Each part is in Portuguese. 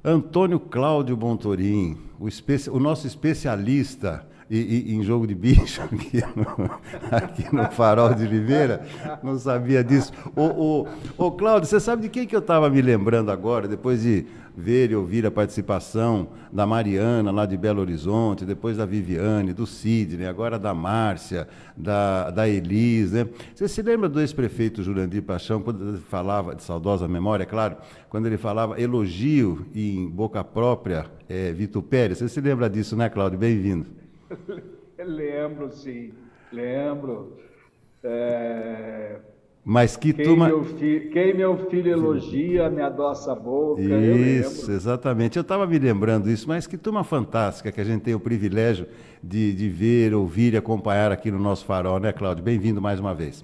Antônio Cláudio Bontorim, o nosso especialista em jogo de bicho aqui no Farol de Limeira, não sabia disso. Ô Cláudio, você sabe de quem que eu estava me lembrando agora, depois de ver e ouvir a participação da Mariana, lá de Belo Horizonte, depois da Viviane, do Sidney, agora da Márcia, da Elis, né? Você se lembra do ex-prefeito Jurandir Paixão, quando ele falava, de saudosa memória, é claro, quando ele falava elogio em boca própria, vitupério? Você se lembra disso, né, Cláudio? Bem-vindo. Lembro, sim, lembro. É, Mas que turma. quem meu filho elogia, me adoça a boca, eu Isso, lembro. exatamente. Eu estava me lembrando isso, mas que turma fantástica que a gente tem o privilégio de ver, ouvir e acompanhar aqui no nosso Farol, né, Cláudio? Bem-vindo mais uma vez.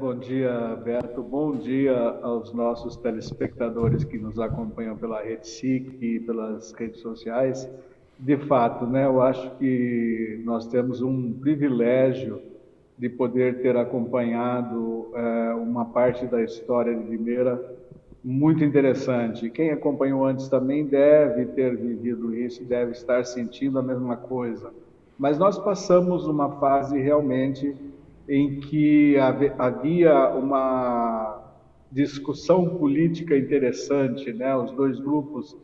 Bom dia, Beto. Bom dia aos nossos telespectadores que nos acompanham pela Rede SIC e pelas redes sociais. De fato, né, eu acho que nós temos um privilégio de poder ter acompanhado uma parte da história de Limeira muito interessante. Quem acompanhou antes também deve ter vivido isso, deve estar sentindo a mesma coisa. Mas nós passamos uma fase realmente em que havia uma discussão política interessante, né? Os dois grupos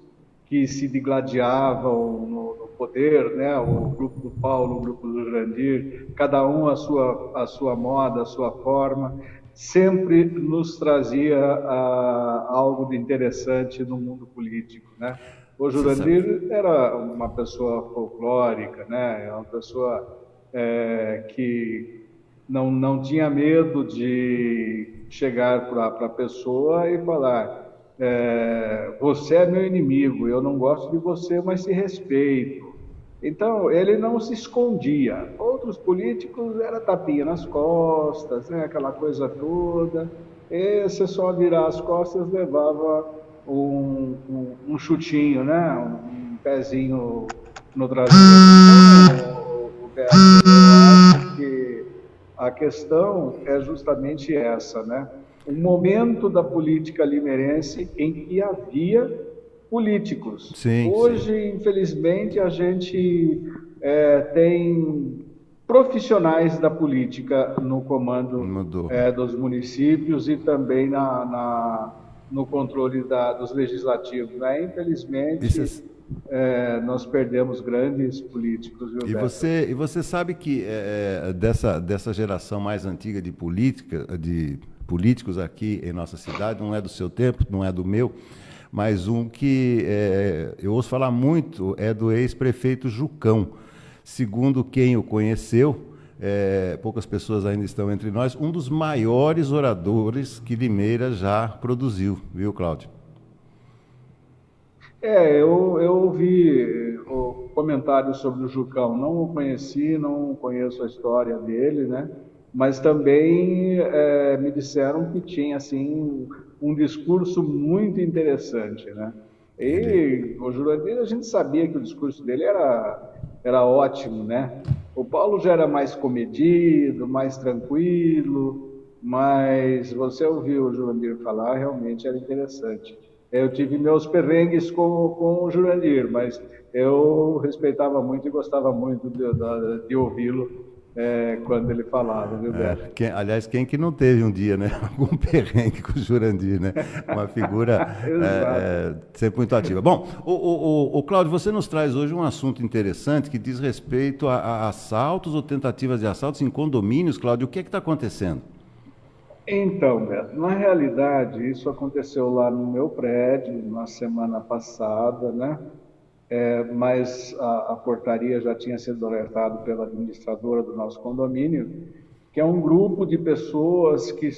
que se digladiavam no poder, né? O grupo do Paulo, o grupo do Jurandir, cada um a sua moda, a sua forma, sempre nos trazia algo de interessante no mundo político, né? O Você sabe. Jurandir era uma pessoa folclórica, né? Uma pessoa que não tinha medo de chegar para a pessoa e falar: você é meu inimigo, eu não gosto de você, mas te respeito. Então, ele não se escondia. Outros políticos era tapinha nas costas, né, aquela coisa toda. E você só virar as costas levava um chutinho, né, um pezinho no traseiro. Então, Beto, eu acho que a questão é justamente essa, né? Um momento da política limeirense em que havia políticos. Sim, sim. Hoje, infelizmente, a gente tem profissionais da política no comando Mudou. dos municípios e também no controle dos legislativos, né? E Infelizmente, você, nós perdemos grandes políticos, viu, e Beto? você, e você sabe que dessa geração mais antiga de políticos aqui em nossa cidade, não é do seu tempo, não é do meu, mas um que eu ouço falar muito é do ex-prefeito Jucão. Segundo quem o conheceu, poucas pessoas ainda estão entre nós, um dos maiores oradores que Limeira já produziu, viu, Cláudio? Eu ouvi o comentário sobre o Jucão, não o conheci, não conheço a história dele, né? Mas também me disseram que tinha, assim, um discurso muito interessante, né? Ele, E o Jurandir, a gente sabia que o discurso dele era ótimo, né? O Paulo já era mais comedido, mais tranquilo, mas você ouviu o Jurandir falar, realmente era interessante. Eu tive meus perrengues com o Jurandir, mas eu respeitava muito e gostava muito de ouvi-lo quando ele falava, viu, Beto? aliás, quem que não teve um dia, né? Algum perrengue com o Jurandir, né? Uma figura Exato. sempre muito ativa. Bom, o Cláudio, você nos traz hoje um assunto interessante que diz respeito a assaltos ou tentativas de assaltos em condomínios. Cláudio, o que é que está acontecendo? Então, Beto, na realidade, isso aconteceu lá no meu prédio na semana passada, né? Mas a portaria já tinha sido alertada pela administradora do nosso condomínio, que é um grupo de pessoas que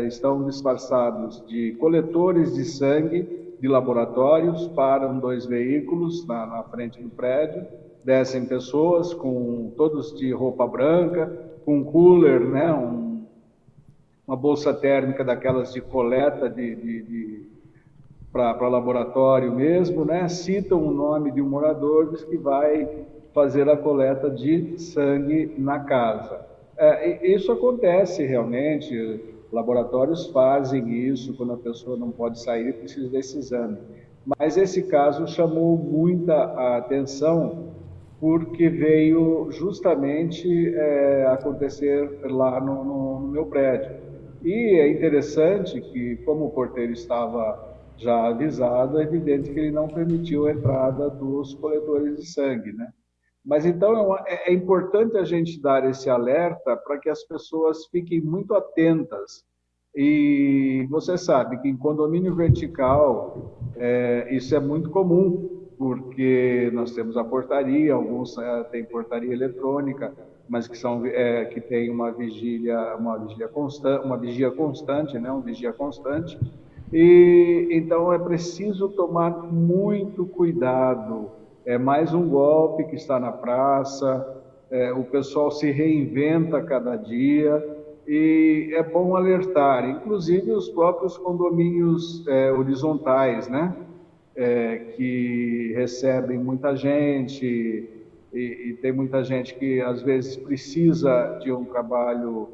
estão disfarçados de coletores de sangue de laboratórios, param dois veículos na frente do prédio, descem pessoas com todos de roupa branca, com um cooler, né, uma bolsa térmica daquelas de coleta para laboratório mesmo, né? Citam o nome de um morador, diz que vai fazer a coleta de sangue na casa. Isso acontece realmente. Laboratórios fazem isso quando a pessoa não pode sair e precisa desse exame. Mas esse caso chamou muita atenção porque veio justamente acontecer lá no meu prédio. E é interessante que, como o porteiro estava já avisado, é evidente que ele não permitiu a entrada dos coletores de sangue, né? Mas então é importante a gente dar esse alerta para que as pessoas fiquem muito atentas. E você sabe que em condomínio vertical isso é muito comum, porque nós temos a portaria, alguns têm portaria eletrônica, mas que tem uma vigia constante, né? Um vigia constante. E então é preciso tomar muito cuidado. É mais um golpe que está na praça, o pessoal se reinventa a cada dia e é bom alertar, inclusive os próprios condomínios horizontais, né? Que recebem muita gente e tem muita gente que às vezes precisa de um trabalho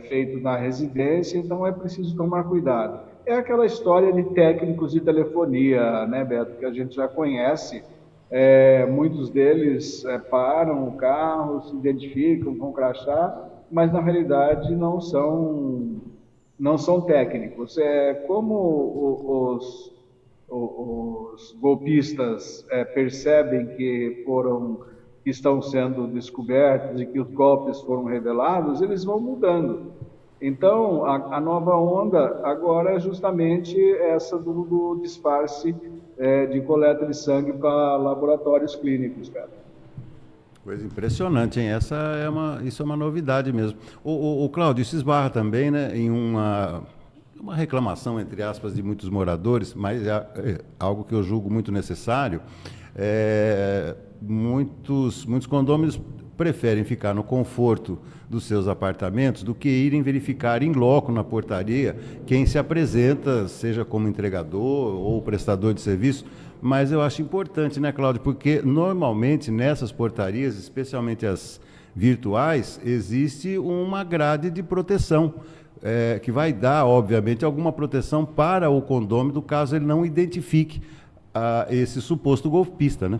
feito na residência, então é preciso tomar cuidado. É aquela história de técnicos de telefonia, né, Beto, que a gente já conhece. Muitos deles param o carro, se identificam, vão crachá, mas na realidade não são técnicos. Como os golpistas percebem que estão sendo descobertos e que os golpes foram revelados, eles vão mudando. Então, a nova onda agora é justamente essa do disfarce de coleta de sangue para laboratórios clínicos, cara. Coisa impressionante, hein? Isso é uma novidade mesmo. O Cláudio, isso esbarra também, né, em uma reclamação, entre aspas, de muitos moradores, mas é algo que eu julgo muito necessário. Muitos condôminos preferem ficar no conforto dos seus apartamentos do que irem verificar em loco na portaria quem se apresenta, seja como entregador ou prestador de serviço. Mas eu acho importante, né, Cláudio, porque normalmente nessas portarias, especialmente as virtuais, existe uma grade de proteção, que vai dar, obviamente, alguma proteção para o condômino, caso ele não identifique esse suposto golpista, né?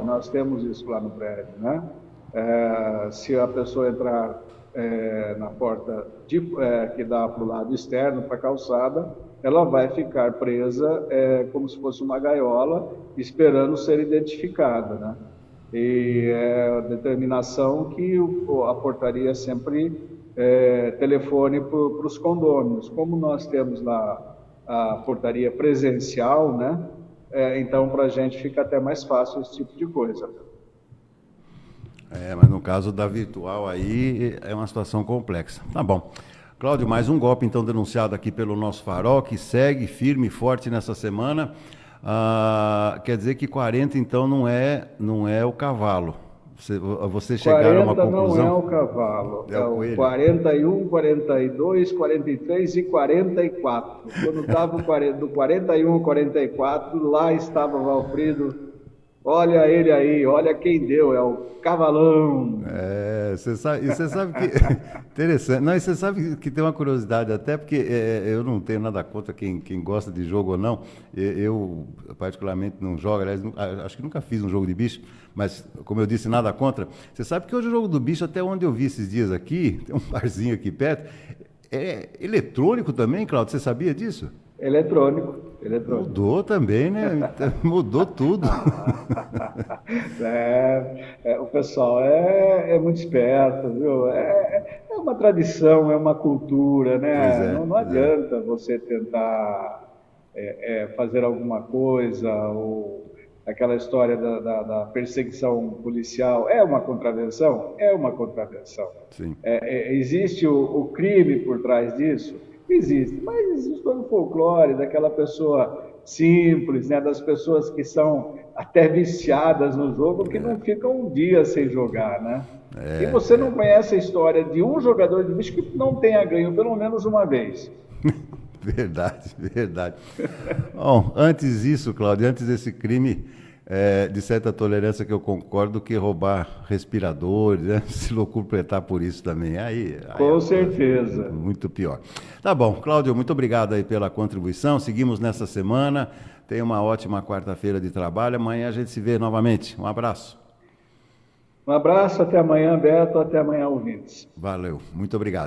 Nós temos isso lá no prédio, né? Se a pessoa entrar na porta que dá para o lado externo, para a calçada, ela vai ficar presa como se fosse uma gaiola, esperando ser identificada, né? E é a determinação que a portaria sempre telefone para os condôminos. Como nós temos lá a portaria presencial, né? Então, para a gente fica até mais fácil esse tipo de coisa. Mas no caso da virtual aí é uma situação complexa. Tá bom. Cláudio, mais um golpe então denunciado aqui pelo nosso Farol, que segue firme e forte nessa semana. Quer dizer que 40 então não é o cavalo. Você chegaram a uma conclusão? Não é o cavalo, é o 41, 42, 43 e 44. Quando estava do 41 ao 44, lá estava Valfrido. Olha ele aí, olha quem deu, é o cavalão. Você sabe que... Interessante. Não, e você sabe que tem uma curiosidade até, porque eu não tenho nada contra quem gosta de jogo ou não. Eu particularmente não jogo, aliás, acho que nunca fiz um jogo de bicho, mas, como eu disse, nada contra. Você sabe que hoje o jogo do bicho, até onde eu vi esses dias aqui, tem um barzinho aqui perto, é eletrônico também, Cláudio, você sabia disso? Eletrônico. Mudou também, né? Mudou tudo. O pessoal é muito esperto, viu? É uma tradição, é uma cultura, né? Não adianta você tentar fazer alguma coisa, ou aquela história da perseguição policial. É uma contravenção? É uma contravenção. Sim. Existe o crime por trás disso? Existe, mas existe todo o folclore daquela pessoa simples, né, das pessoas que são até viciadas no jogo, que não ficam um dia sem jogar, né? E você não conhece a história de um jogador de bicho que não tenha ganho pelo menos uma vez. Verdade. Bom, antes disso, Cláudio, antes desse crime, de certa tolerância que eu concordo que roubar respiradores, né? Se locupletar por isso também. Aí Com certeza. muito pior. Tá bom, Cláudio, muito obrigado aí pela contribuição. Seguimos nessa semana. Tenha uma ótima quarta-feira de trabalho. Amanhã a gente se vê novamente. Um abraço. Um abraço, até amanhã, Beto, até amanhã, ouvintes. Valeu, muito obrigado.